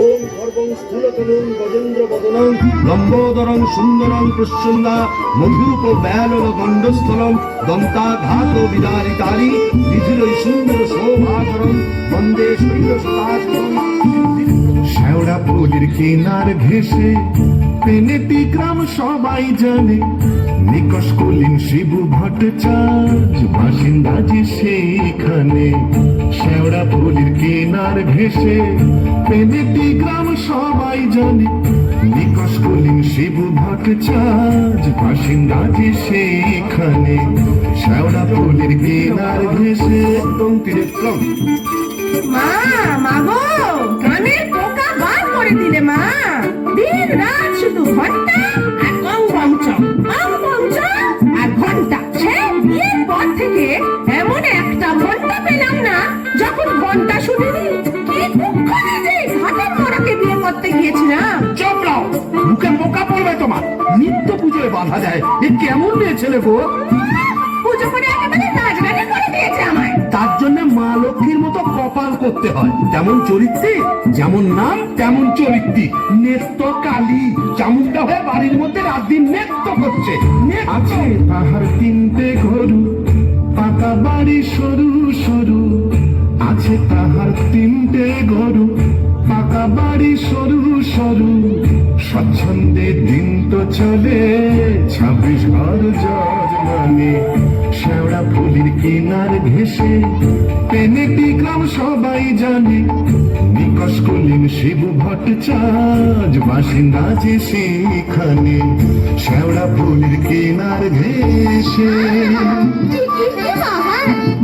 ওম গর্বং স্থূলতনুং Gajendra বদনং লম্বোদরং সুন্দরং Prasanna Madhup Ballon গণ্ডস্থলম দন্তাঘাত বিদারিতারি বিধিরই সুন্দর শোভাকরণ বন্দে শৈলসুতাসনম। শেওড়া ফুলের কিনার ঘেসে পেনেটি গ্রাম সবাই জানে, নিকষ কলিন শিবু ভট্টাচার্য বাসিন্দা যে সেইখানে। শেওড়া ফুলের কিনার ঘেসে পেনেটি গ্রাম সবাই জানে, নিকষ কলিন শিবু ভট্টাচার্য বাসিন্দা যে সেইখানে। শেওড়া ফুলের কিনার ঘেসে মা, মা গো, কানের পোকা বার করে দিলে মা। দিন রাত শুধু ঘন্টা আর কং পঞ্চম আর ঘন্টা। সে বিয়ের পর থেকে এমন একটা ঘন্টা পেলাম না যখন ঘন্টা শুনিনি। কি দুঃখ যে ঘাটের মরাকে বিয়ে করতে গিয়েছিলাম। চপড়াও, মুখে পোকা পড়বে তোমার। নিত্য পুজোয় বাধা দেয়, এ কেমন মেয়ে ছেলে গো? পুজো করে একেবারে রাজরানি করে দিয়েছে আমায়। তার জন্য মা লক্ষ্মীর মতো কপাল করতে হয়। যেমন চরিত্রে, যেমন নাম তেমন চরিত্রী। নেত্য কালী চামুন্ডা হয়ে বাড়ির মধ্যে রাত দিন নেত্য করছে। আছে তাহার তিনটে গরু, পাকা বাড়ি সরু সরু। আছে তাহার তিনটে গরু, পাকা বাড়ি সরু সরু। স্বচ্ছন্দে দিন তো চলে 26 ঘর যজমানে। শেওড়া ফুলের কিনার ঘেসে পেনেটি গ্রাম সবাই জানে, নিকষ কলিন শিবু ভট্টাচার্য বাসিন্দা যে সেইখানে। শেওড়া ফুলের কিনার ঘেসে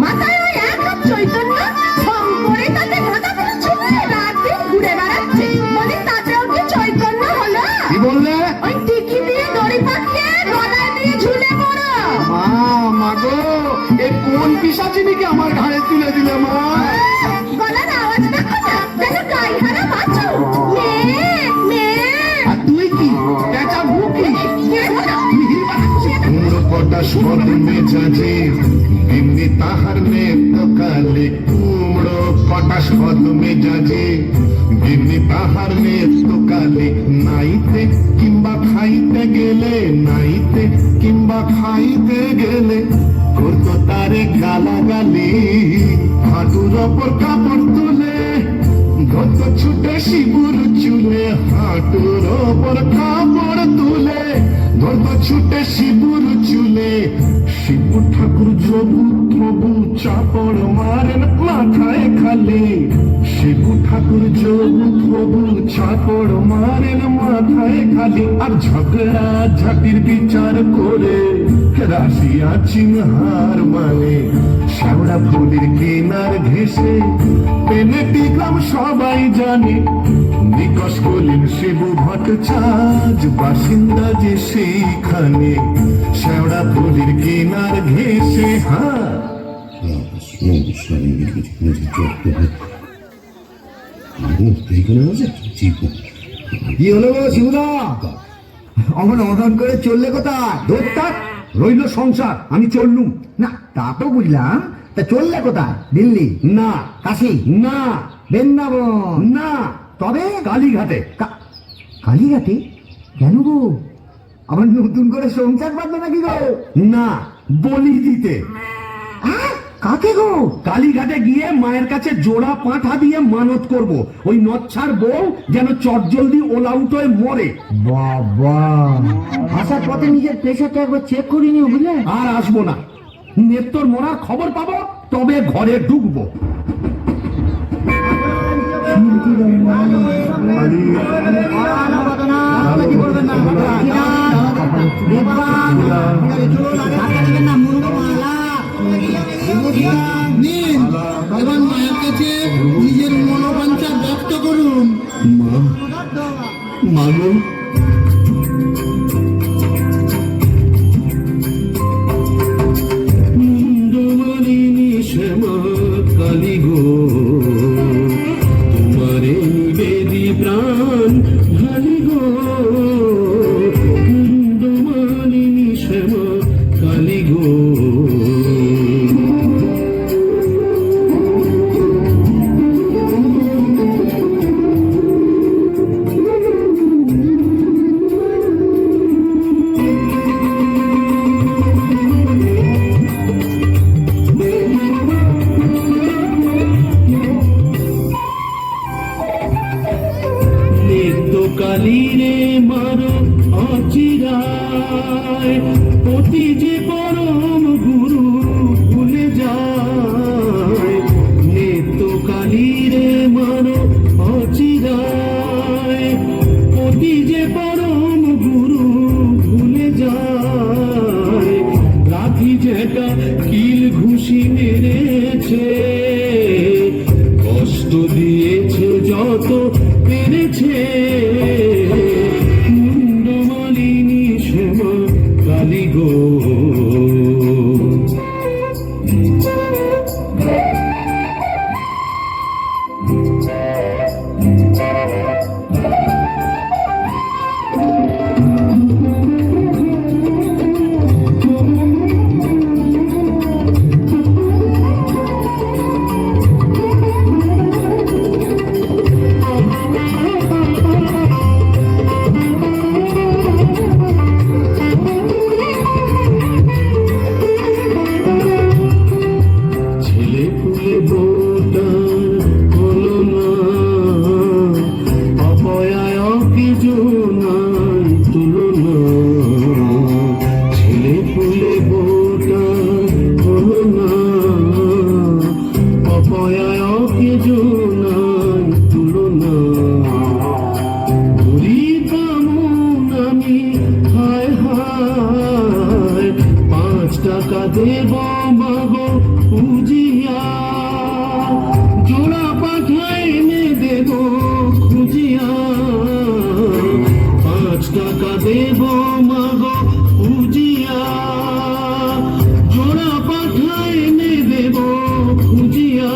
মাথায় ওই এক হাত চৈতন্য ভং করে তাতে গাঁদা ফুল ছুঁয়ে রাত দিন ঘুরে বেড়াচ্ছে। বলে তাতেও কি চৈতন্য হলো? কি বললে? ওই টিকি দিয়ে দড়ি পাকিয়ে গলায় দিয়ে ঝুলে পড়ো। মা গো, এ কোন পিশাচিনীকে আমার ঘাড়ে তুলে দিলে মা? গলার আওয়াজ দেখো না, যেন গাইহারা বাছুর। মেয়ে মেয়ে। আর তুই কি পেঁচা ভুকি? পটাশ পদ মেজাজে এমনি তাহার নেত্য কালে। কুমড়ো পটাশ পদ মেজাজে এমনি তাহার নেত্য কালে। নাইতে কিংবা খাইতে গেলে, নাইতে কিংবা খাইতে গেলে করতো তারে গালাগালি। হাঁটুর ওপর কাপড় তুলে ধরত ছুটে শিবুর চুলে। হাঁটুর ওপর কাপড় তুলে ধরত ছুটে শিবুর চুলে। শিবু ঠাকুর যোগু তবু চাপড় মারেন মাথায় খালে। শিবু ঠাকুর যোগু তবু চাপড় মারেন মাথায় খালে। আর ঝগড়া ঝাটির বিচার করে রাশিয়া চিনহার মানে। শেওড়া ফুলের কিনার ঘেসে পেনেটি গ্রাম সবাই জানে, নিকষ কলিন শিবু ভট্টাচার্য বাসিন্দা যে সেইখানে। শেওড়া ফুলের কিনার ঘেসে কি হলো গো শিবুদা? অমন অনন করে চললে কোথায়? দোস্তার রইল সংসার, আমি চললুম। না তা তো বুঝলাম, তা চললে কোথায়? দিল্লি না, কাশী না, বৃন্দাবন না, তবে কালীঘাটে। কালীঘাটে কেন গো? আবার নতুন করে সংসার বাঁধলো নাকি গো? না, বলি দিতে। কাকে গো? কালীঘাটে গিয়ে মায়ের কাছে জোড়া পাঁঠা দিয়ে মানত করব, ওই নচ্ছার বউ যেন চটজলদি ওলাউট হয়ে মরে। বাবা, আসার পথে নিজের প্রেশারটা একবার চেক করে নিও বুঝলে? আর আসবো না, নেত্তর মরার খবর পাবো তবে ঘরে ঢুকবো। এবার মায়ের কাছে নিজের মনোবাঞ্ছা ব্যক্ত করুন। মা গো, কালী গো, তোমারে নিবেদি প্রাণ ঢালি গো। কুন্দমালিনী শ্যামা কালী গো। কালী রে মারো অচিরায়, অতি যে পরম গুরু ভুলে যায়। নিত্য কালী রে মারো অচিরায়, অতি যে পরম গুরু ভুলে যায়। লাঠি যেটা কিল ঘুষি মেরেছে, কষ্ট দিয়েছে যত পেরেছে, মুন্ডমালিনী শ্যামা কালী গো। ছেলে পুলে বোটা হলো না, অপয়ায় কিছু নাই তুলনা। ছেলে পুলে বোটা হলো না, অপয়ায় কিছু নাই তুলনা। গরিব আমন আমি হায় হায়, 5 টাকা দেব মাগো খুঁজিয়া, জোড়া পাঠায় এনে দেব খুঁজিয়া। 5 টাকা দেব মাগো খুঁজিয়া, জোড়া পাঠায় এনে দেব খুঁজিয়া।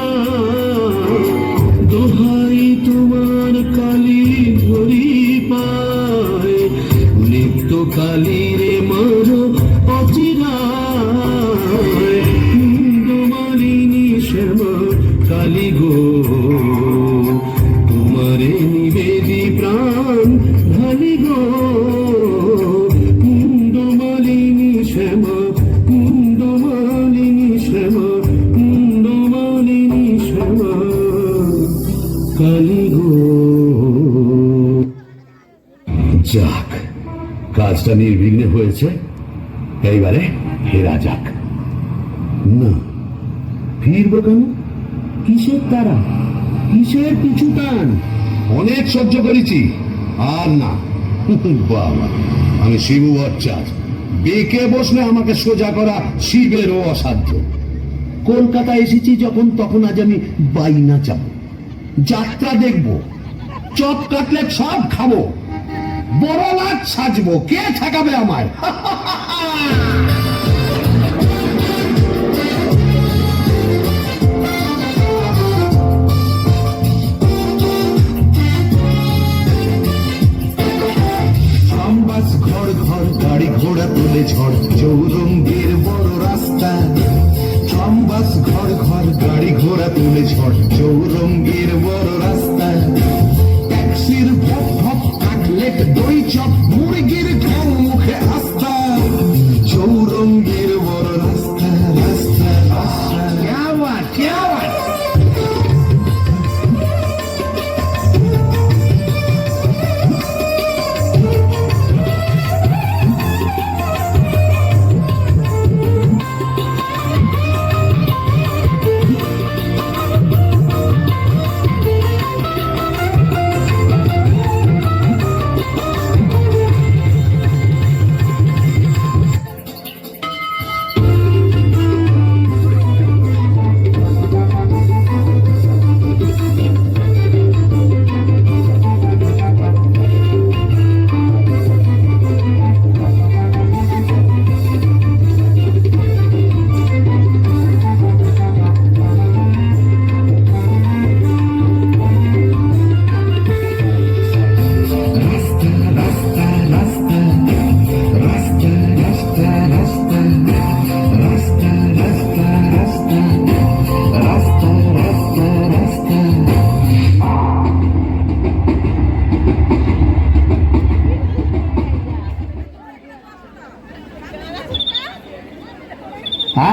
দোহাই তোমার কালী ধরি পায়, নিত্য কালী রে মারো অচিরায়। মুন্ডমালিনী শ্যামা কালী গো, তোমারে নিবেদি প্রাণ ঢালি গো। মুন্ডমালিনী শ্যামা, মুন্ডমালিনী শ্যামা, মুন্ডমালিনী শ্যামা কালী গো। যাক, কাজটা নির্বিঘ্নে হয়েছে, এইবারে ফেরা যাক। না, ফিরবো কেন? কিসের তারা, কিসের পিছু টান? অনেক সহ্য করেছি, আর না। বাবা, আমি শিবু ভট্টাচার্য, বেঁকে বসলে আমাকে সোজা করা শিবেরও অসাধ্য। কলকাতা এসেছি যখন, তখন আজ আমি বাইনা চাবো, যাত্রা দেখবো, চপ কাটলেট সব খাবো, বড় লাট সাজবো, কে ঠেকাবে আমায়? বাস ঘর ঘর গাড়ি ঘোড়া তুলে ঝড়, চৌরঙ্গের বড় রাস্তা। বাস ঘর ঘর গাড়ি ঘোড়া তুলে ঝড়, চৌরঙ্গের বড় রাস্তা। ট্যাক্সির ভপ ভপ কাটলেট দই চপ, মুরগির ঘাম মুখে আস্থা। চৌরঙ্গের বড় রাস্তা, রাস্তা, রাস্তা। क्या बात, क्या बात।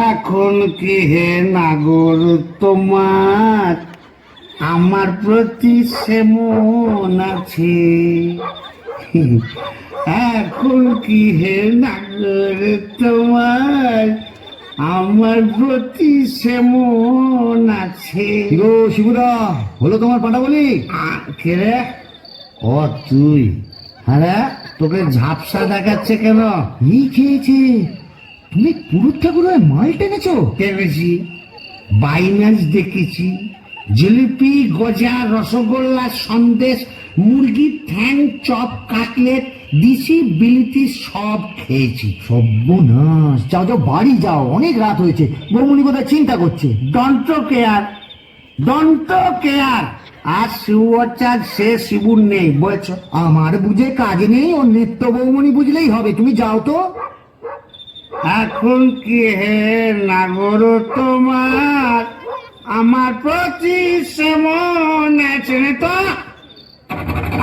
এখন কি হে নাগর তোমার আমার প্রতি সেমন আছে? এখন কি হে নাগর তোমার আমার প্রতি সেমন আছে? গো শিবুদা, হলো তোমার পাটা বলি? কে রে? ও তুই? হ্যাঁ, তোকে ঝাপসা দেখাচ্ছে কেন? এই খেয়েছে, তুমি পুরুত ঠাকুরের মাল টেনেছো? ভেবেছি বাইনাস দেখেছি, জিলিপি, গজা, রসগোল্লা, সন্দেশ, মুরগির ঠ্যাং, চপ, কাটলেট, দিশি, বিলিতি সব খেয়েছি। সর্বনাশ, যাও যাও বাড়ি যাও, অনেক রাত হয়েছে। বৌমনি কোথায় চিন্তা করছে। Don't care, don't care. আর শিবচাঁদ সে শিবুর নেই, বলছো? আমার বুঝে কাজ নেই, ও নিত্য বৌমনি বুঝলেই হবে। তুমি যাও তো। এখন কি হে নাগর তোমার আমার প্রতি সেমন আছে না তো?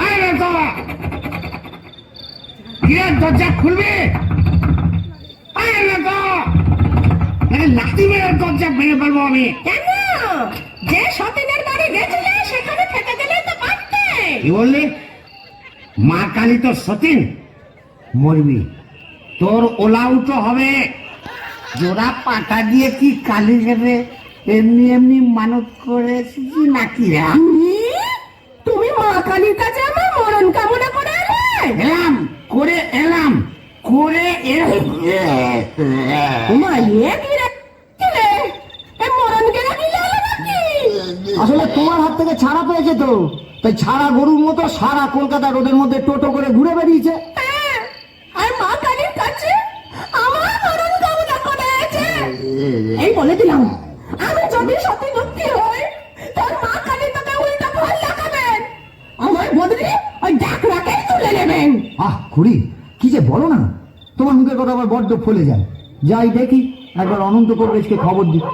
আরে তো কিরে, দরজা খুলবে? আরে না তো, লাঠি মেরে দরজা ভেঙে ফেলবো আমি। কেন? যে সতীনের বাড়ি গেছিলে সেখানে থেকে গেলে তো পারতে। কি বললি? মা কালী তো সতীন, মরবি, তোর ওলাউটো হবে। জোড়া পাটা দিয়ে কি কালী যাবে? এমনি এমনি মানত করে এসেছি নাকি? তুমি মা কালীর কাছে আমার মরণ কামনা করে এলে? এলাম করে এলাম করে তোমা এ কি রে? এ মরণ গেলে কি জানো নাকি? আসলে তোমার হাত থেকে ছাড়া পেয়েছে তো, তাই ছাড়া গরুর মতো সারা কলকাতা রোদের মধ্যে টোটো করে ঘুরে বেরিয়েছে। হ্যাঁ, আর মা কালীর কাছে আমার মরণ কামনা করে আছে। এই বলে দিলাম, আমি যদি সত্যি সত্যি হই, তোর মা কালী তোকে উল্টা ফল লাগাবেন। আমার বদলে ওই ডাকরাকে তুলে নেবেন। খুড়ি, কি যে বলো না, তোমার মুখের কথা আবার বড্ড ফলে যায়। যাই দেখি, একবার অনন্ত কবরেজকে খবর দিই।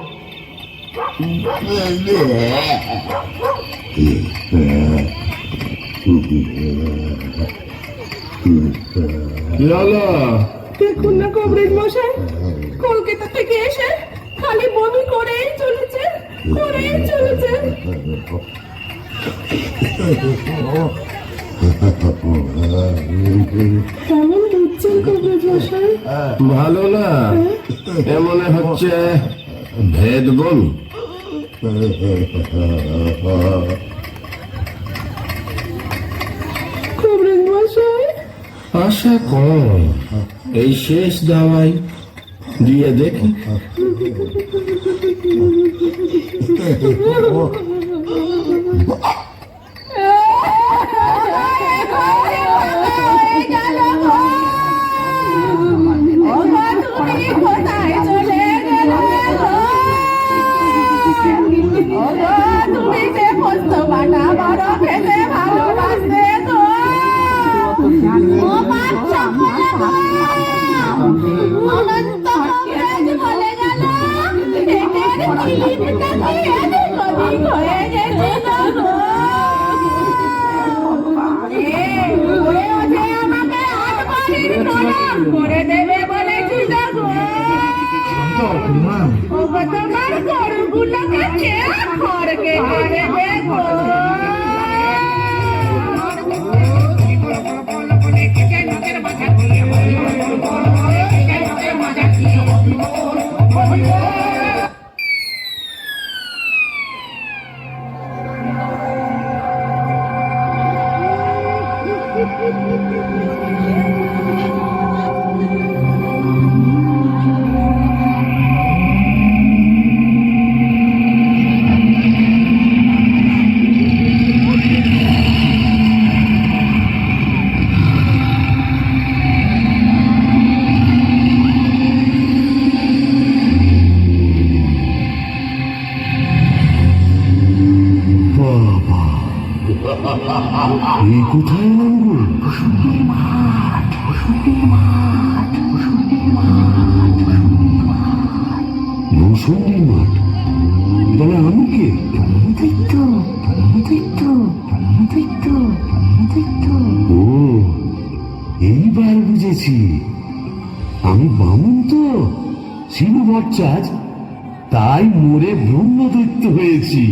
দেখুন না কবরেজ মশাই, কলকাতা থেকে এসে খালি বমি করেই চলেছে, করেই চলেছে। কেমন বুঝছেন কবরেজ মশাই? ভালো না, মনে হচ্ছে ভেদ বমি। কবরেজ মশাই, আশা কম, এই শেষ দাওয়াই দিয়ে দেখি। কোথায় চলে গেলে? তুমি যে পোস্ত বাটা বড় খেতে ভালোবাসতে তো, ও বাচ্চা বলে গো, অনন্ত কবরেজ বলে গেল, পেটের খিলিপটা কি এদিক ওদিক হয়ে গেছিল গো। ওরে ওঠে আমাকে আটবাড়ির প্রণাম করে দেবে বলেছিল গো। ও গো, তোমার গরুগুলোকে চেয়ে খড়কে করে দেবো। এই কোথায় এলাম গো? বসন্তীর মাঠ? তাহলে আমি কে? ও, এইবার বুঝেছি, আমি বামুন তো, শিব ভট্টাচ, তাই মোরে ব্রহ্মদৈত্য হয়েছি।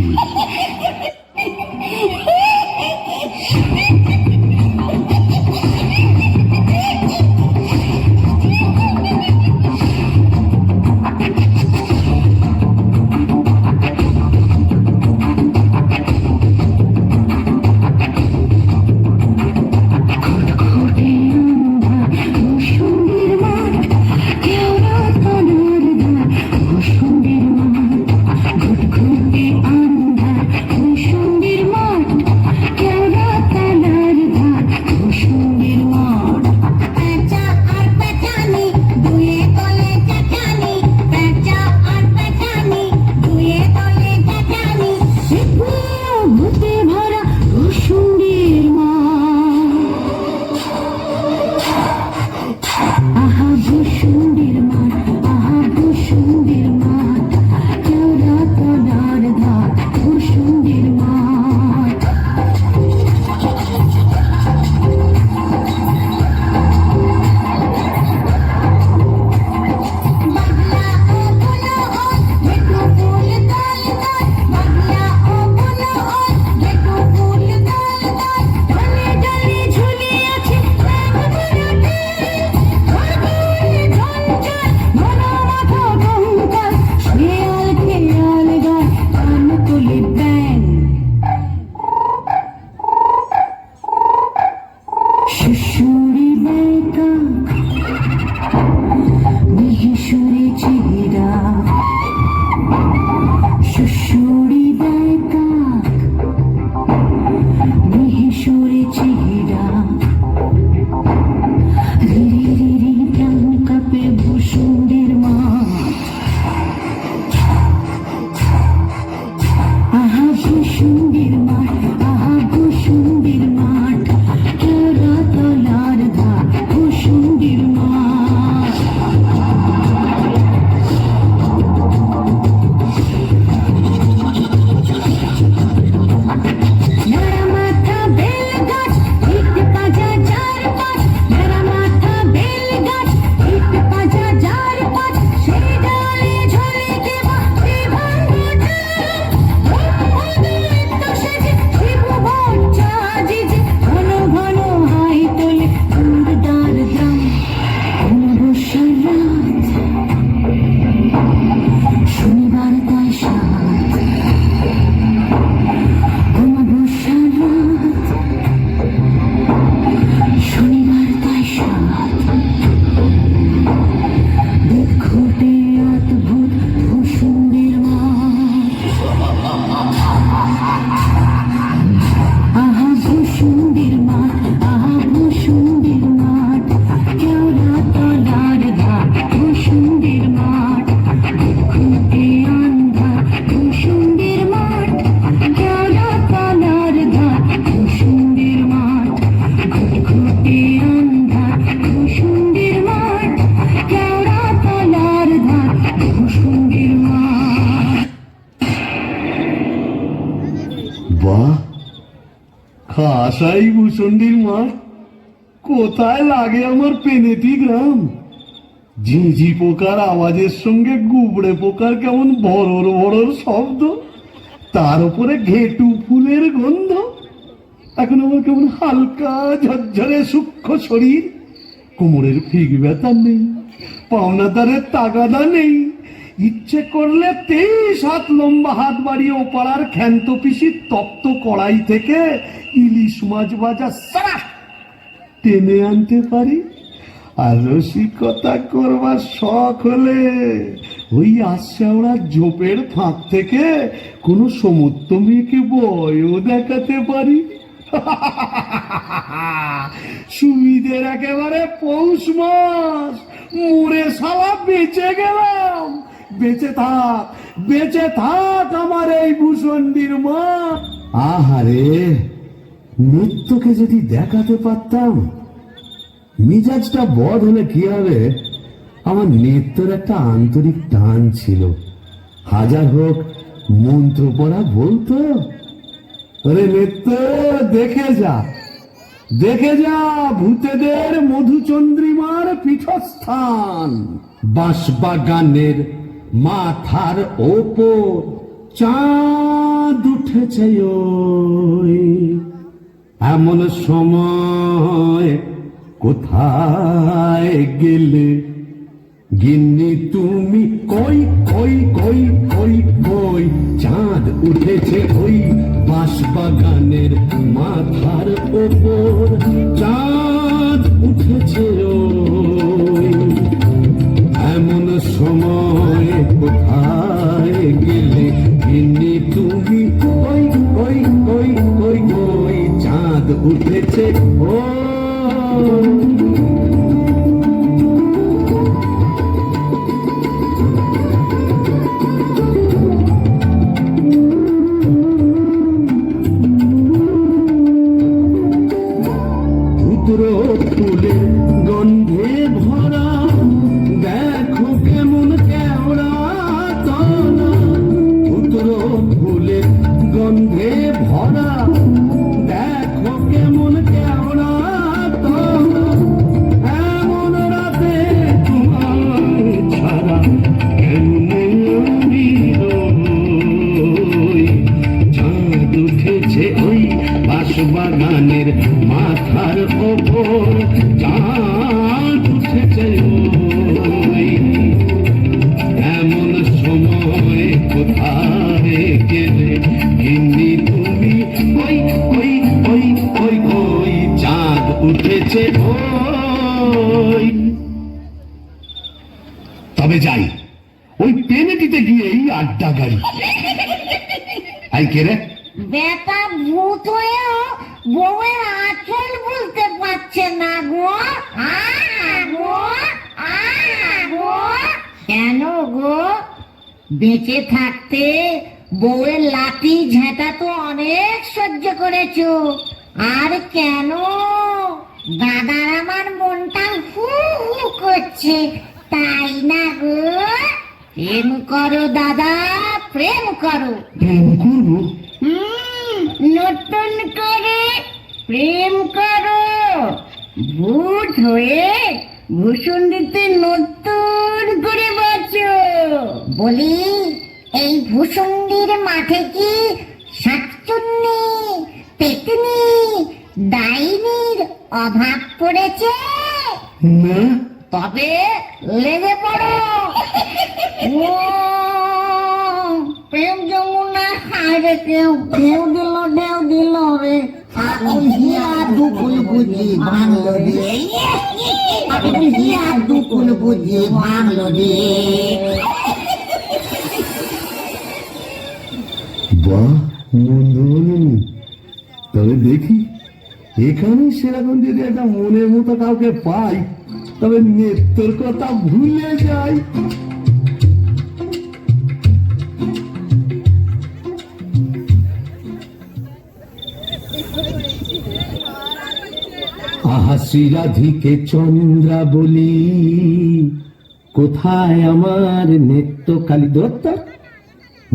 ঘেরা রিরি রিরি প্রাণ কাঁপে ভূসুন্ডির মাঠ আহা ভূসুন্ডির মাঠ আহা ভূসুন্ডির মাঠ কেওড়া তলার ঘাট ভূসুন্ডির মাঠ নাড়া মাথা বেল গাছ ইট পাজা যার পাত নাড়া মাথা বেল গাছ ইট পাজা যার পাত সেই ডালে ঝরে দেবা বিভাঙ্গ সেজে শিবু ভট্টা জিজে ঘন ঘন হাই তোলে দুর্দার গ্রাম অমাবস্যার রাত শনিবার তাই সাত অমাবস্যার রাত শনিবার তাই সাত বিক্ষোভে অদ্ভুত ভূসুন্ডির মাঠ আহা ভূসুন্ডির মাঠ আহা ভূসুন্ডির মাঠ কেওড়া তলার ঘাট ভূসুন্ডির মাঠ বিক্ষোভে আন্ধার ভূসুন্ডির মাঠ কেওড়া তলার ঘাট ভূসুন্ডির মাঠ ঘুটঘুটে আন্ধার ভূসুন্ডির মাঠ কেওড়া তলার ঘাট ভূসুন্ডির মাঠ বাহ, খাসাই ভূসুন্ডির মাঠ। কোথায় লাগে আমার পেনেটি গ্রাম। ঝিঁঝি পোকার আওয়াজের সঙ্গে গুবড়ে পোকার কেমন বড়র বড়র শব্দ, তার উপরে ঘেটু ফুলের গন্ধ। এখন আমার কেমন হালকা ঝরঝরে সূক্ষ্ম শরীর, কোমরের ফিগ ব্যথা নেই, পাওনাদারের তাগাদা নেই। ইচ্ছে করলে 23 হাত লম্বা হাত বাড়িয়ে ওপাড়ার ক্ষান্ত পিসির তপ্ত কড়াই থেকে ইলিশ মাছ ভাজা সারা টেনে আনতে পারি। আর রসিকতা করবার শখ হলে ওই আশাওড়া ঝোপের ফাঁক থেকে কোনো সমুদ্র মেয়েকে বয়ও দেখাতে পারি। সুবিধের একেবারে পৌষ মাস, মুড়ে শালা বেঁচে গেলাম। বেঁচে থাক আমার এই ভূসুন্ডির মা। আহারে, নৃত্যকে যদি দেখাতে পারতাম। মিজাজটা বদ হলে কি হবে, আমার নৃত্যের একটা আন্তরিক টান ছিল। হাজার হোক মন্ত্র পড়া বলতো, আরে নৃত্য দেখে যা ভূতেদের মধুচন্দ্রিমার পীঠস্থান। বাঁশবাগানের মাথার ওপর চাঁদ উঠেছে ওই, এমন সময় কোথায় গেলে গিন্নি তুমি? কই কই কই কই কই চাঁদ উঠেছে ওই বাঁশবাগানের মাথার ওপর, চাঁদ উঠেছে ওই, এমন সময় কোথায় গেলে গিন্নি তুমি? কই কই কই কই কই চাঁদ উঠেছে ওই। ফুলের গন্ধে ভরা দেখো কেমন কেওড়া তলা, ফুলের গন্ধে ভরা দেখো কেমন কেওড়া তলা, এমন রাতে তোমার ছাড়া কেমনে আমি রই। চাঁদ উঠেছে ওই বাঁশবাগানের মাথার ওপর, চাঁদ উঠেছে ওই, এমন সময় কোথায় গেলে গিন্নি তুমি? ওই ওই ওই ওই ওই চাঁদ উঠেছে ওই। তবে যাই, ওই পেনেটিতে গিয়েই আড্ডা গাড়ি। আই কে রে? বেটা ভূত হয়েও বউয়ের আঁচল বেঁচে থাকতে বউয়ের লাঠি ঝেঁটা তো অনেক সহ্য করেছো, আর কেন? দাদার আমার মনটা হু হু করছে, তাই না গো? প্রেম করো দাদা, প্রেম করো। প্রেম করবো? নতুন করে প্রেম করো। ভূত হয়ে ভূষণ্ডিতে নতুন করে বাঁচো। বলি, এই ভূষণ্ডির মাঠে কি শাকচুন্নি, পেতনি, ডাইনির অভাব পড়েছে? না। তবে লেগে পড়ো। ও প্রেম যমুনা হায়রে কেউ ঢেউ দিল রে। আগুন হিয়া দুকুল বুঝি ভাঙলো রে, আগুন হিয়া দুকুল বুঝি ভাঙলো রে। বাহ, মন্দ হলেনি। তবে দেখি, এখানে সেরকম যদি একটা মনের মতো কাউকে পাই, তবে নেত্রর কথা ভুলে যাই। আহা শ্রীরাধিকে চন্দ্রা বলি, কোথায় আমার নেত্রকালী দত্ত?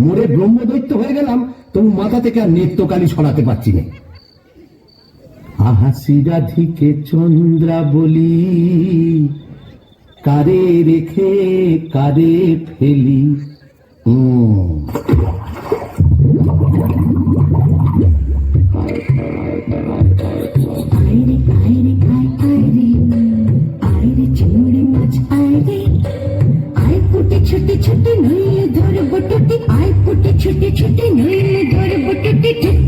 মোরে ব্রহ্মদৈত্য হয়ে গেলাম, তবু মাথা থেকে আর নেত্রকালী সরাতে পারছি না। আহা শ্রীরাধিকে চন্দ্রা বলি, কারে রেখে কারে ফেলি। আইরে আইরে আইরে আইরে চিংড়ি মাছ আইরে, আই ফুটে ছুটে ছুটে নইলে ধরবো টুটি, আই ফুটে ছুটে ছুটে নইলে ধরবো টুটি, টুক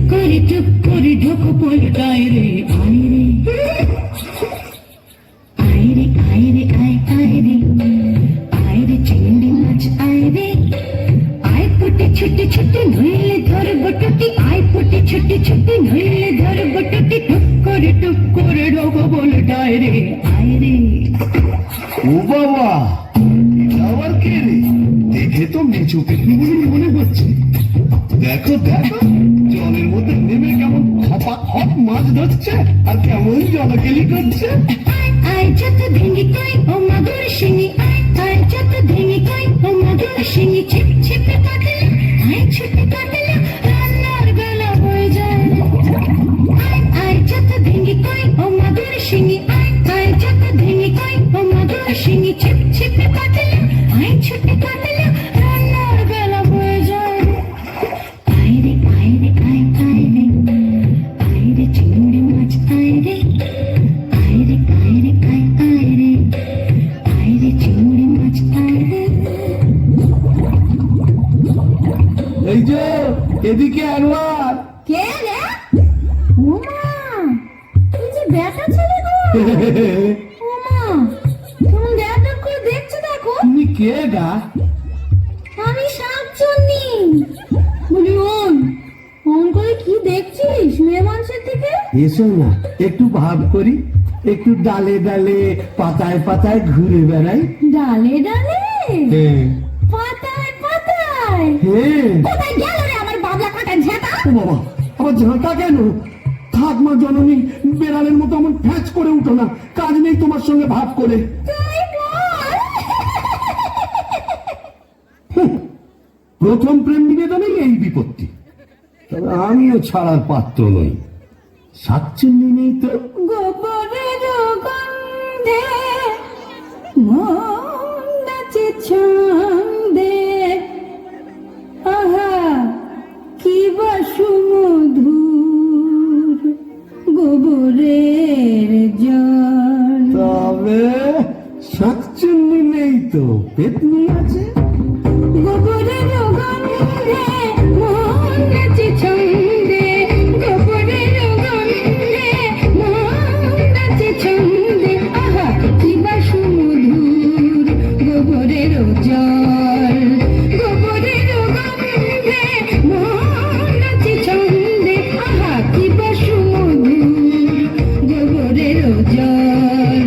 করে ঢোকো পলটাই রে। আইরে আইরে আইরে আইরে আইরে চিংড়ি মাছ আইরে, আই ফুটে ছুটে ছুটে নইলে ধরবো টুটি, আই ফুটে ছুটে ছুটে নইলে ধরবো টুটি, টুক করে ঢোকো পলটাই রে। আইরে ও বাবা, আবার কে রে? দেখে তো মেচু পেটনি বলে মনে হচ্ছে। দেখো দেখো, জলের মধ্যে নেমে কেমন খপা খপ মাছ ধরছে, আর কেমন জলকেলি করছে। আয় যত ভেঙে কই ও মাগুর শিঙি, আয় যত ভেঙে কই ও মাগুর শিঙি, ছিপ ছিপে কাটলে আয় ছুটে কাটলে রান্নার বেলা হয়ে যায়। আয় যত ভেঙে কই ও মাগুর শিঙি, আয় যত ভেঙে কই ও মাগুর শিঙি, ছিপ ছিপে কাটলে আয় ছুটে কাটলে রান্নার বেলা হয়ে যায়। আইরে আইরে আইরে আইরে চিংড়ি মাছ আইরে, আইরে আইরে আইরে আইরে চিংড়ি মাছ আইরে। এই যে এদিকে একবার। কে রে? ওমা, তুই যে বেটা ছেলে গো। ওমা, তুমি বেটা করে দেখছো দেখো। তুমি কে গা? আমি শাকচুন্নি। বলি ওন করে কি দেখছিস মেয়ে মানুষের দিকে? এসো না, একটু ভাব করি, একটু ডালে ডালে পাতায় পাতায় ঘুরে বেড়াই। ডালে ডালে হ্যাঁ পাতায় পাতায়। হ্যাঁ। কোথায় গেল রে আমার বাবলা কাটা ঝেঁটা? ও বাবা, আবার ঝাঁটা কেন? থাক মা জননী, বেড়ালের মতো আমার ফ্যাচ করে উঠো না, কাজ নেই তোমার সঙ্গে ভাব করে। তুই বল। প্রথম প্রেম নিবেদনে এই বিপত্তি, তবে আমিও ছাড়ার পাত্র নই। শাকচুন্নি নেই তো। গোবরের গন্ধে মন নাচে ছন্দে, আহা কি বা সুমধুর গোবরের জল। তবে শাকচুন্নি নেই তো, পেতনি আছে। গোবরের গন্ধে মন নাচে ছন্দে, গোবরের গন্ধে মন নাচে ছন্দে, আহা কি বা সুমধুর গোবরের জল। গোবরের গন্ধে মন নাচে ছন্দে, আহা কি বা সুমধুর গোবরের জল।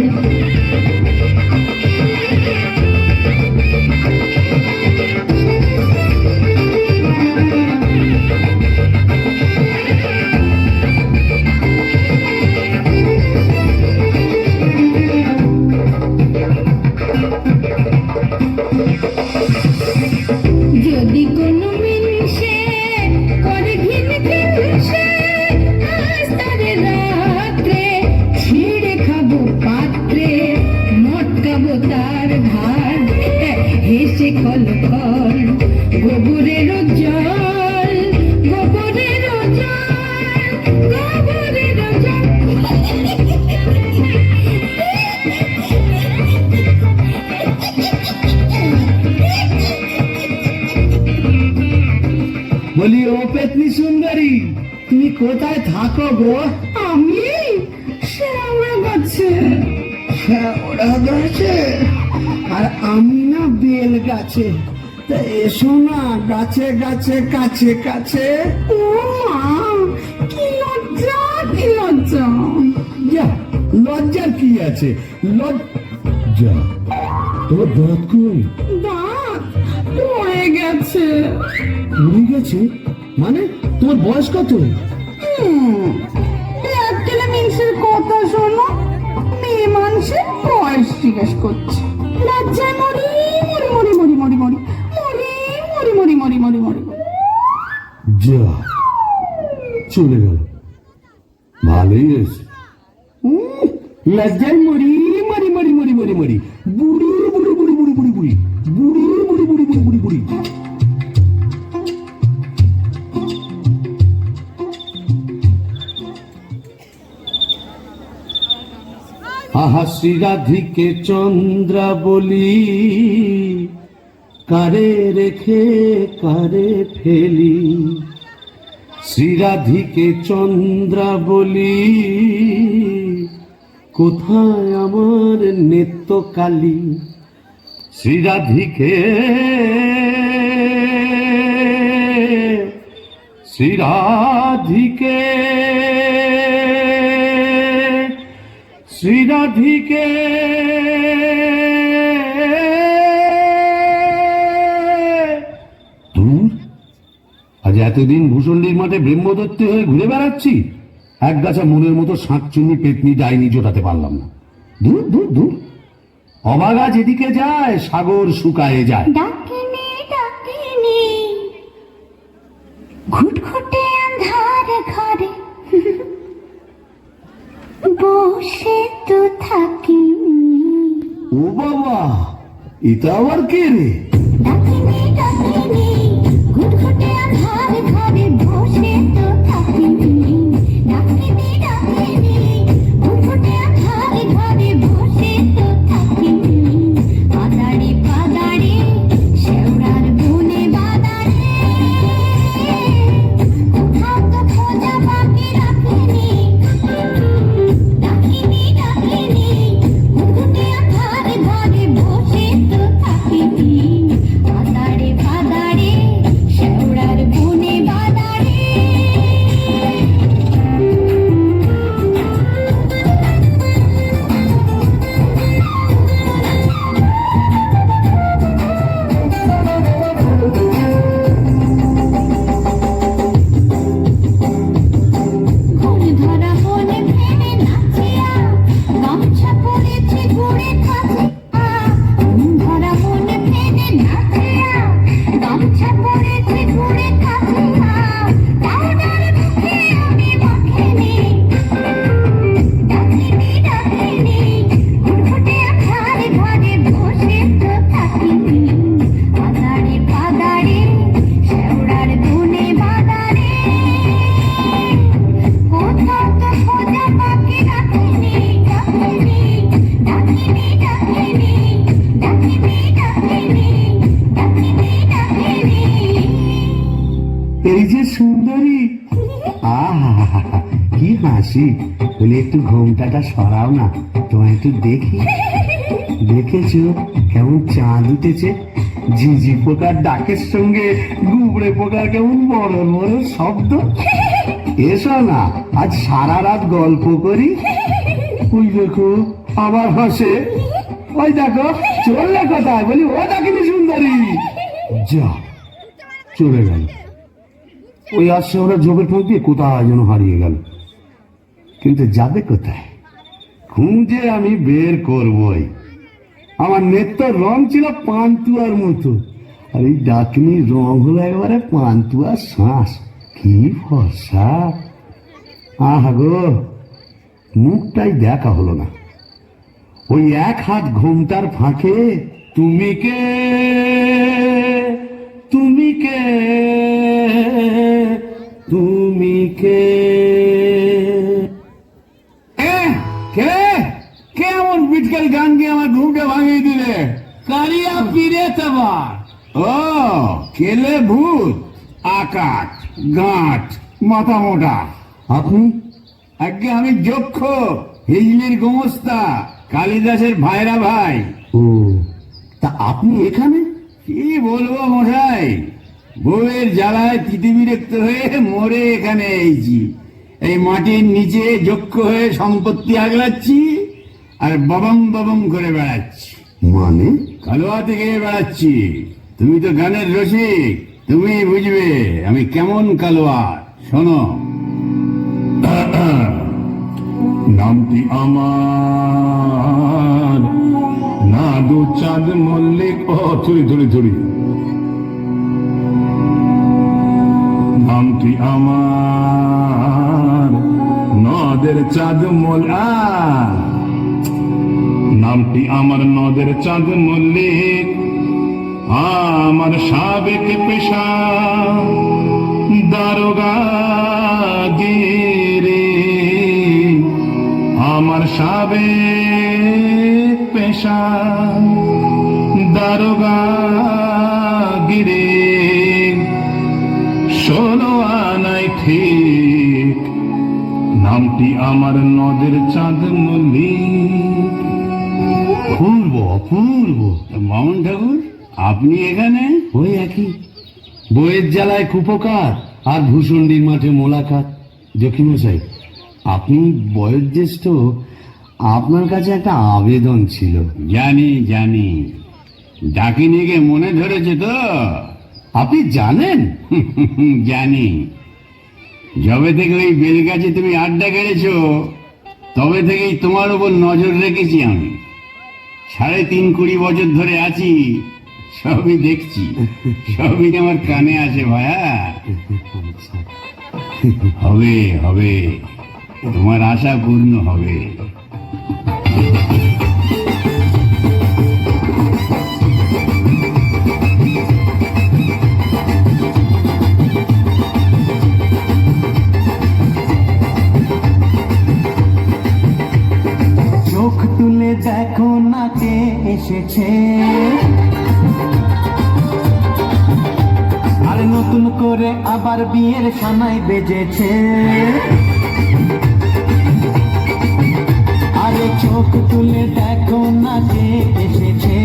খল খল গোবরের জল গোবরের জল গোবরের জল। বলি ও পেতনি সুন্দরী, তুমি কোথায় থাকো গো? আমি শ্যাওড়া গাছে। ওরা গাছে আর আমি না বেল গাছে। তা এসো না গাছে গাছে কাছে কাছে। ও মা, কি লজ্জা কি লজ্জা। যা, লজ্জার কি আছে? লজ্জা তোর দাঁত কই? দাঁত পড়ে গেছে। পড়ে গেছে মানে? তোমার বয়স কত? একটা মিনিসের কথা শোনো, মেয়ে মানুষের বয়স জিজ্ঞেস করছে। লজ্জায় মরি মরি মরি মরি মরি মরি মরি মরি মরি মরি মরি মরি। যা, চলে গেল। ভালোই হয়েছে। লজ্জায় মরি মরি মরি মরি মরি মরি বুড়ি বুড়ি বুড়ি বুড়ি বুড়ি বুড়ি বুড়ি বুড়ি বুড়ি বুড়ি বুড়ি বুড়ি। আহা শ্রীরাধিকে চন্দ্রা বলি, কারে রেখে কারে ফেলি। শ্রীরাধিকে চন্দ্রা বলি, কোথায় আমার নেত্রকালী। শ্রীরাধিকে শ্রীরাধিকে শ্রীরাধিকে দূর, আজ এতদিন ভূষণ্ডির মাঠে ব্রহ্মদত্ত হয়ে ঘুরে বেড়াচ্ছি, এক গাছা মনের মতো শাঁকচুন্নি পেতনি ডাইনি জোটাতে পারলাম না। দূর দূর দূর, অবাগা যেদিকে যায় সাগর শুকায়ে যায়। ডাকিনি ডাকিনি ঘুটঘুটে আন্ধার ঘরে বসে তো থাকি। ও বাবা, এটা আবার কে রে? ডাকিনি ডাকিনি ঘুটঘুটে আন্ধার ঘরে বসে তো থাকি। ডাকিনি ডাকিনি ঘুটঘুটে আন্ধার ঘরে বসে তো থাকি। পাদাড়ি পাদাড়ি শেওড়ার বনে বাদাড়ি, কোথাও তো খোঁজা বাকি রাখিনি। ডাকিনি ডাকিনি ঘুটঘুটে আন্ধার ঘরে বসে তো থাকি। পাদাড়ি পাদাড়ি শেওড়ার বনে বাদাড়ি। ঘুম ধরা বনে ভেঙে নাচিয়া গামছা পরেছে ঘুরে কাচিয়া। ঘুম ধরা বনে ভেঙে নাচিয়া গামছা পরেছে ঘুরে কাচিয়া। পাউডার মুখে আমি মাখিনি। ডাকিনি ডাকিনি ঘুটঘুটে আন্ধার ঘরে বসে তো থাকিনি। পাদাড়ি পাদাড়ি শেওড়ার বনে বাদাড়ি, কোথাও তো খোঁজা বাকি রাখিনি। ডাকিনি ডাকিনি ডাকিনি ডাকিনি ডাকিনি ডাকিনি ডাকিনি। এই যে সুন্দরী, আহা কি হাসি। বলে একটু ঘোমটাটা সরাও না, তোমায় একটু দেখি। দেখেছো কেমন চাঁদ উঠেছে? ঝিঝি পোকার ডাকের সঙ্গে গুবড়ে পোকার কেমন বড় বড় শব্দ। এসো না, আজ সারা রাত গল্প করি। ওই দেখো আবার হাসে। ওই দেখো চললে কোথায়? বলি ও ডাকিনি সুন্দরী। যা, চলে গেল। ওই আসছে ওরা জোবের ঠোঁট দিয়ে কোথায় যেন হারিয়ে গেল। কিন্তু যাবে কোথায়? খুঁজে আমি বের করবই। আমার নেত্রর রং ছিল পান্তুয়ার মতো, আর এই ডাকনির রং হলো একেবারে পান্তুয়ার শ্বাস। কি ফর্সা! আহা গো, মুখটাই দেখা হলো না। ওই এক হাত ঘোমটার ফাঁকে তুমি কে, তুমি কে, তুমি কে? কে কে এমন বিটকেল গান দিয়ে আমার ঘুমটা ভাঙিয়ে দিলে? কালিয়া পীরে তোমার। ও কেলে ভূত, আকাট, গাঁট, মাথা মোটা। আপনি? আগে আমি যক্ষ, হিজলির গোমস্তা, কালিদাসের ভাইরা ভাই। ও, তা আপনি এখানে? কি বলবো মশাই, বউয়ের জ্বালায় তিতি বিরক্ত হয়ে মরে এখানে এইছি। এই মাটির নিচে যক্ষ হয়ে সম্পত্তি আগলাচ্ছি আর ববম ববম করে বেড়াচ্ছি। মানে? কালোয়া থেকে বেড়াচ্ছি। তুমি তো গানের রসিক, তুমি বুঝবে আমি কেমন কালোয়া। শোনো, নামটি আমার নাদু চাঁদ মল্লিক। ও থুরি থুরি থুরি। নামটি আমার নদের চাঁদ নামটি আমার নদের চাঁদ মল্লিক। আমার সাবেক পেশা দারোগাগিরি। আমার সাবেক পেশা দারোগাগিরি। 16 আনাই ঠিক, নামটি আমার নদের চাঁদ মল্লিক। অপূর্ব অপূর্ব। মামুন ঠাকুর, আপনি এখানে? ওই একই, বইয়ের জ্বালায় কুপকার আর ভূষণ্ডির মাঠে মোলাকাত। জকিমশাই, আপনি বয়োজ্যেষ্ঠ, আপনার কাছে একটা আবেদন ছিল। জানি জানি, ডাকিনিকে মনে ধরেছে তো? আপনি জানেন? জানি। যবে থেকে ওই বেলগাছে তুমি আড্ডা কেড়েছো, তবে থেকেই তোমার উপর নজর রেখেছি আমি। 3.5 বছর ধরে আছি, সবই দেখছি, সবই আমার কানে আসে ভাইয়া। হবে হবে, তোমার আশা পূর্ণ হবে। চোখ তুলে দেখো না কে এসেছে, আর নতুন করে আবার বিয়ের সানাই বেজেছে। আরে চোখ তুলে দেখো না কে এসেছে,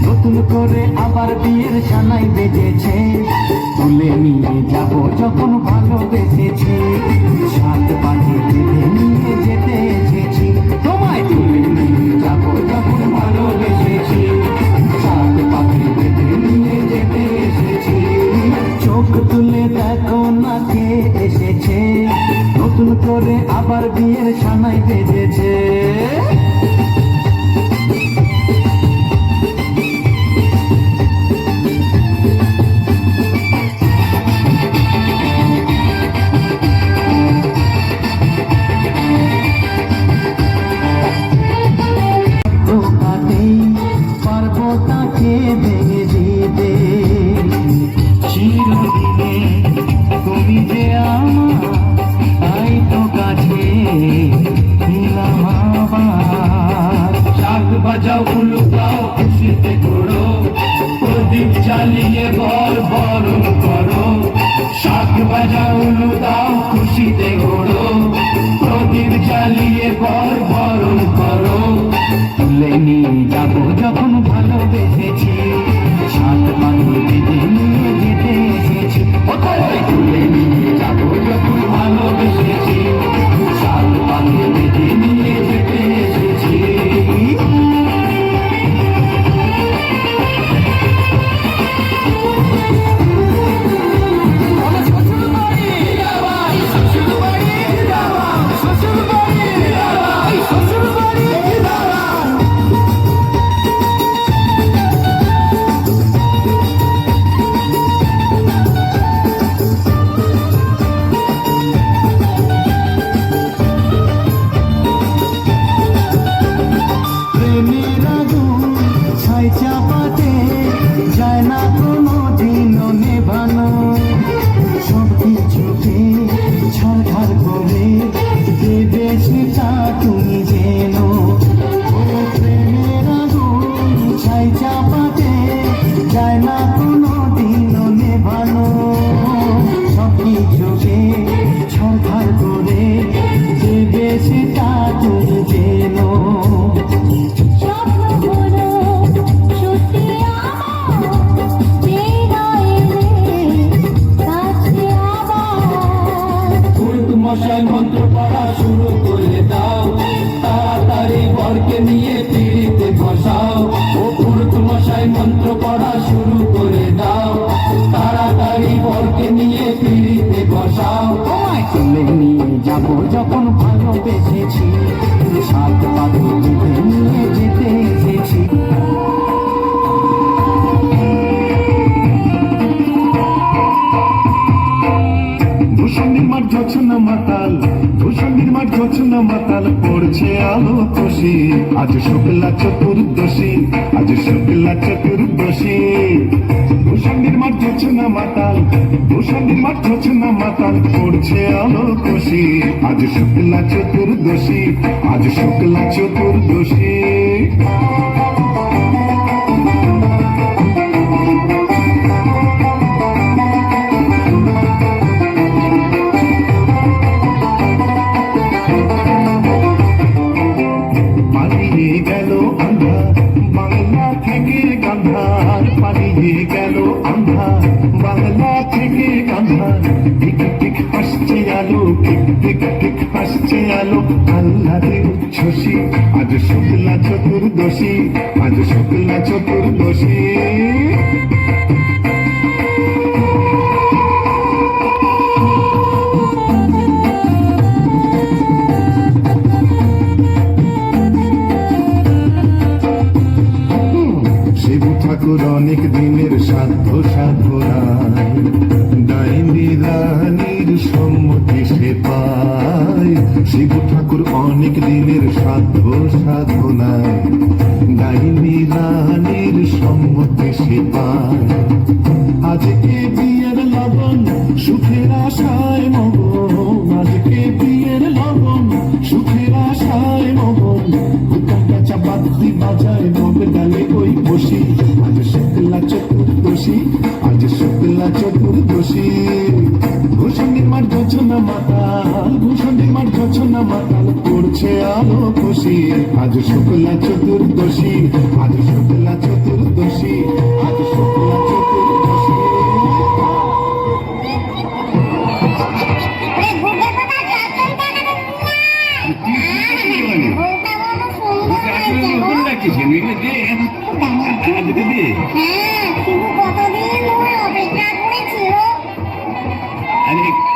নতুন করে আবার বিয়ের সানাই বেজেছে। তুলে নিয়ে যাব যখন ভালোবেসেছি, 7 পাটি বেঁধে নিয়ে যেতে এসেছি। তোমায় তুলে নিয়ে যাব যখন ভালোবেসেছি, 7 পাটি বেঁধে নিয়ে যেতে এসেছি। চোখ তুলে দেখো না কে এসেছে, নতুন করে আবার বিয়ের সানাই বেজেছে। আলো খুশি আজ শুক্লা চতুর্দশী আজ শুক্লা চতুর্দশী ভূষণের মাঠ হচ্ছে না মাতাল ভূষণের মাঠ হচ্ছে না মাতাল পড়ছে আলো খুশি আজ শুক্লা চতুর্দশী আজ শুক্লা চতুর্দশী পালিয়ে গেল আন্ধার বাংলা থেকে গান্ধার পালিয়ে গেল আন্ধার বাংলা থেকে গান্ধার টিক টিক হাসছে আলো টিক টিক টিক হাসছে আলো আল্লাহর উচ্ছ্বসী আজ শুক্লা চতুর্দশী আজ শুক্লা চতুর্দশী শিব ঠাকুর অনেক দিনের সাধ্য সাধনায় ডাইনি রানীর সম্মতি সে পায় শিব ঠাকুর অনেক দিনের সাধ্য সাধনায় ডাইনি রানীর সম্মতি সে পায় আজকে বিয়ের লগন সুখের আশায় মগন আজকে বিয়ের লগন সুখের আশায় মগন হুকাটা চাপাতি বাজায় মগ ডালে ওই বসি আজ শুক্লা চতুর্দশী আজ শুক্লা চতুর্দশী ভূষণের মাঠ হচ্ছে না মাতাল ভূষণের মাঠ হচ্ছে না মাতাল পড়ছে আলো খুশি আজ শুক্লা চতুর্দশী আজ শুক্লা চতুর্দশী আজ শুক্লা চতুর্দশী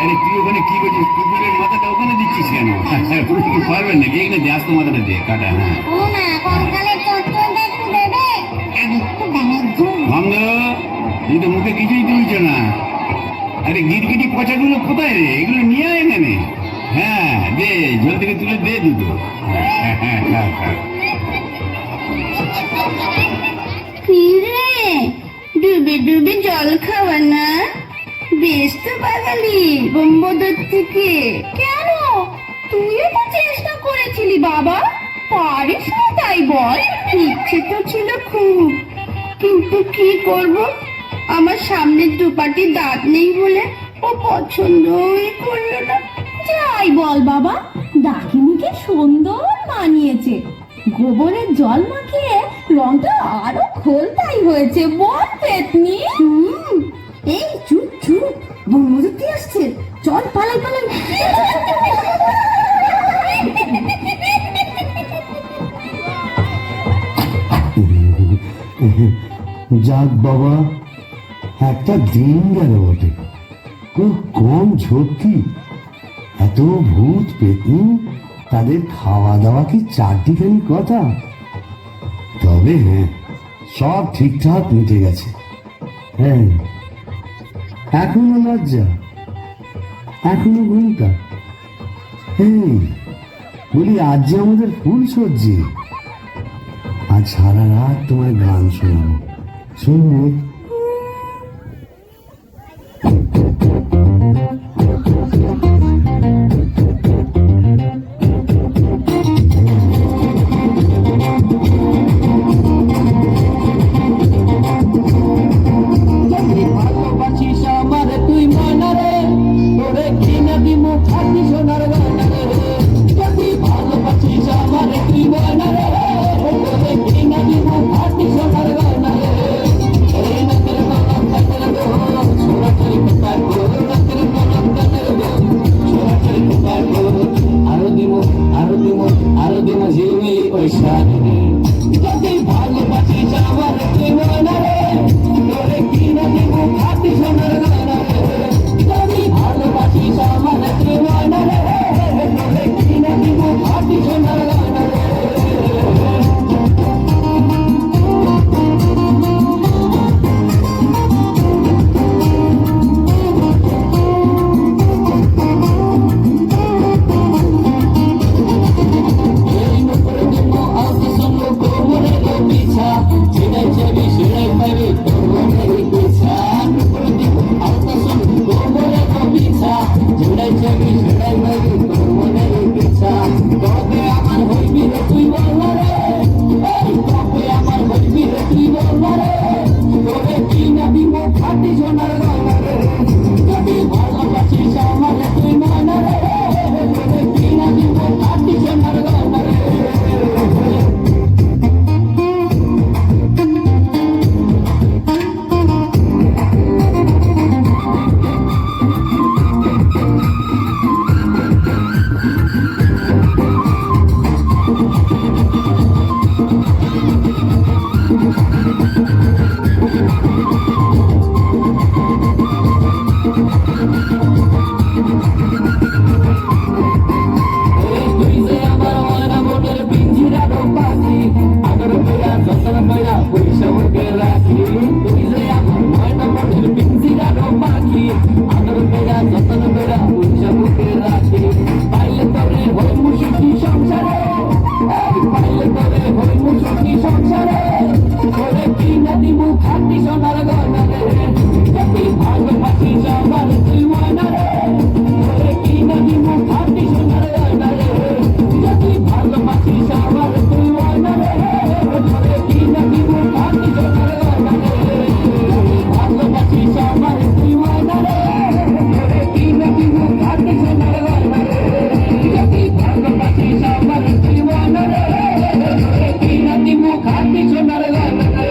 আরে তুই ওখানে কি করছিস কুকুরের মাথাটা ওখানে দিচ্ছিস কেন তুমি কি পারবেন নাকি এখানে ব্যস্ত মাথাটা দিয়ে কাটা হ্যাঁ বন্ধ তুই তো মুখে কিছুই তুলছ না আরে গিটগিটি পচাগুলো কোথায় রে এগুলো নিয়ে আয় এখানে হ্যাঁ দে জল থেকে তুলে দে দুটো ডুবে ডুবে জল খাওয়া না বেশ তো বাঙালি বোম্বদর থেকে কেন তুইও তো চেষ্টা করেছিলি বাবা পারিস না তাই বল ইচ্ছে তো ছিল খুব কিন্তু কি করব আমার সামনের দুপাটি দাঁত নেই বলে ও পছন্দই করলো না যাই বল বাবা ডাকিনিকে সুন্দর মানিয়েছে গোবরের জল মাখিয়ে রংটা আরো খোলতাই হয়েছে বল পেতনি এই চুপ চুপ বৌমদুতি আসছে চল পালাই পালাই যাক বাবা একটা দিন গেল বটে খুব কম ঝক্কি এত ভূত পেতনি তাদের খাওয়া দাওয়া কি চারটিখানি কথা তবে হ্যাঁ সব ঠিকঠাক মিটে গেছে হ্যাঁ এখনো লজ্জা এখনো ঘুমটা এই বলি আজ যে আমাদের ফুল সজ্জি আজ সারা রাত তোমায় গান শোনাবো শুনবে ভালোবাসিস আমার তুই মানারে তোরে কিনা দিমু খাটি সোনার গানারে যদি ভালোবাসিস আমার তুই মানারে তোরে কিনা দিমু খাটি সোনার গানারে এই নাকের বাগান কাটের গো সোনার কুপার গো নাকের বাগান কাটের গো সোনার কুপার গো আরো দিমু ঝিলমিলি পয়সা যদি ভালোবাসিস আমার তুই মানারে তোরে কিনা দিমু খাটি সোনার গানারে যদি ভালোবাসিস আমার তুই মানারে তোরে কিনা দিমু খাটি সোনার গানারে এই খাটি সোনার গয়না রে যদি ভালোবাসিস আমার তুই ময়না রে ওরে কিনে দিব খাটি সোনার গয়না রে যদি ভালোবাসিস আমার তুই ময়না রে ওরে কিনে দিব খাটি সোনার গয়না রে ভালোবাসিস আমার তুই ময়না রে ওরে কিনে দিব খাটি সোনার গয়না রে যদি ভালোবাসিস আমার তুই ময়না রে ওরে কিনে দিব খাটি সোনার গয়না রে।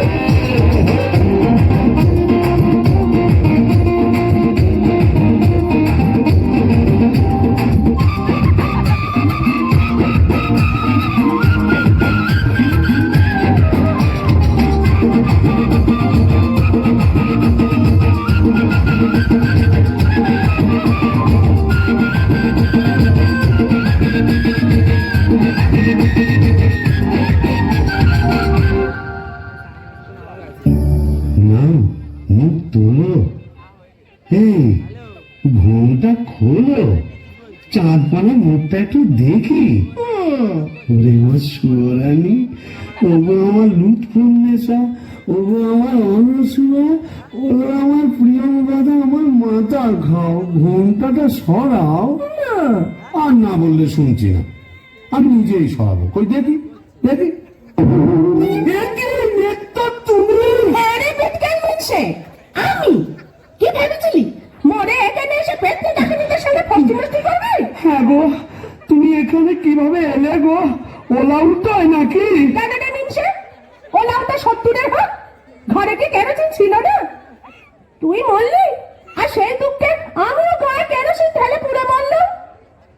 না মুখ তোলো, এই ঘুমটা খোলো, চাঁদ পানা মুখটা একটু দেখি। ওরে আমার সুরানি, ওগো আমার লুৎফুন্নেসা, ওগো আমার অনসুয়া, ওগো আমার প্রিয়ঙ্গদা, আমার মাথা খাও, ঘুমটাটা সরাও। আর না বললে শুনছি না, আমি নিজেই সরাবো। কই দেখি দেখি আরে পেটকাল মুনছে আমি কি ভেবেছিলি মরে এখানে এসে পেট ডাকে নিতে সাথে ফস্তি মস্তি করবে? হ্যাঁ গো, তুমি এখানে কিভাবে এলে গো? ওলা উল্টোয় নাকি? দাদাটা মিনছে ওলাউটা 70-এর হোক, ঘরে কি কেরোসিন ছিল না? তুই মরলি আর সেই দুঃখে আমিও গায়ে কেরোসিন ঢেলে পুড়ে মরলাম।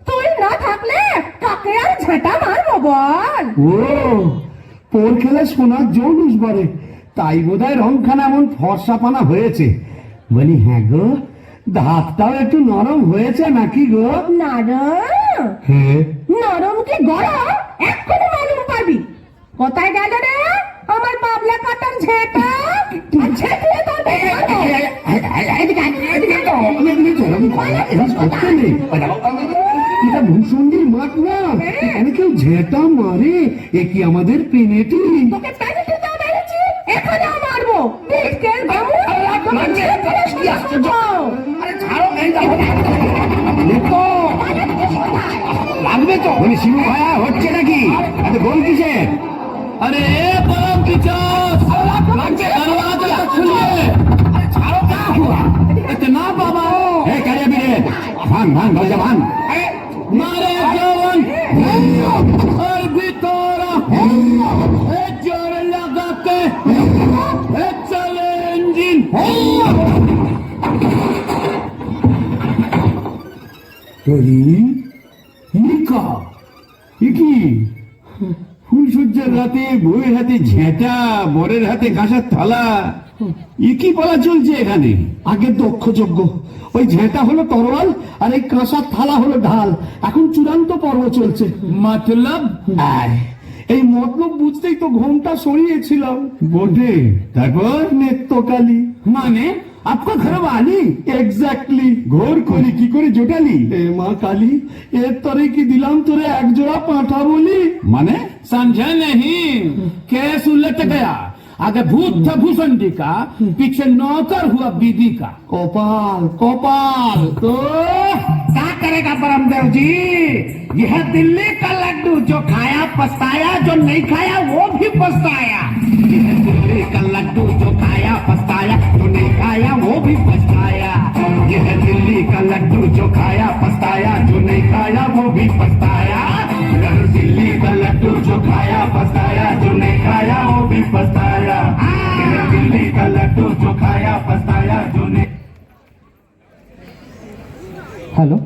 তুই না থাকলে কাকে আর ঝাঁটা মারবো বল? ও পোর খেলে সোনার জৌলুস বাড়ে, তাই বোধহয় রংখানা এমন ফর্সাপানা হয়েছে। বলি হ্যাঁ গো, দাঁতটাও একটু নরম হয়েছে নাকি গো? নরম হ্যাঁ, নরম কি গরম এক্ষুনি মালুম পাবি। কোথায় গেল রে আমার বাবলা কাটার ঝেঁটা? আর ঝেঁটলে তোর এটা ভূষণ্ডির মাঠ না, এখানে কেউ ঝেঁটা মারে? এ কি আমাদের পেনেটি? তোকে প্যানেটে দাও মেরেছি, এখানেও মারবো। বিটকেল বাবু তোমার ঝেঁটলে শুনছো? আরে ছাড়ো, এই দেখো লাগবে তো। বলি শিবু ভাইয়া হচ্ছে নাকি? এত গোল কিসের? अरे परम किचन दरवाजा खुलिए। ছাড়ো না হুয়া। इतना बाबा এই কারিয়া বিরে ভাঙ ভাঙ দরজা ভাঙ। मारे जवन और भितोरा जोर लगाते चले इंजिन। ফুলসজ্জার রাতে বউয়ের হাতে ঝেঁটা, বরের হাতে কাঁসার থালা, কি বলা চলছে এখানে? আগে দক্ষযজ্ঞ, ওই ঝেঁটা হলো তরোয়াল আর এই কাঁসার থালা হলো ঢাল। এখন চূড়ান্ত পর্ব চলছে। मतलब এই মতলব বুঝতেই তো ঘোমটা সরিয়েছিলাম বটে। তারপর নেত্রকালী माने आपका घर वाली এক্স্যাক্টলি। ঘোর করি কি করে জোটালি? এ মা কালী, এর তরে কি দিলাম তোরে এক জোড়া পাঁঠা বলি। माने समझा नहीं? केस उलट गया, आगे भूत था भूषंडी का, पीछे नौकर हुआ बीबी का। কপাল কপাল। तो क्या करेगा परमदेव जी? यह दिल्ली का लड्डू जो खाया पछताया, जो नहीं खाया वो भी पछताया। यह दिल्ली का लड्डू जो खाया पछताया, जो नहीं खाया वो भी पछताया। यह दिल्ली का लड्डू जो खाया पछताया, जो नहीं खाया वो भी पछताया। यह दिल्ली का लड्डू जो खाया पछताया, जो नहीं खाया वो भी पछताया। यह दिल्ली का लड्डू जो खाया पछताया, जो नहीं। हेलो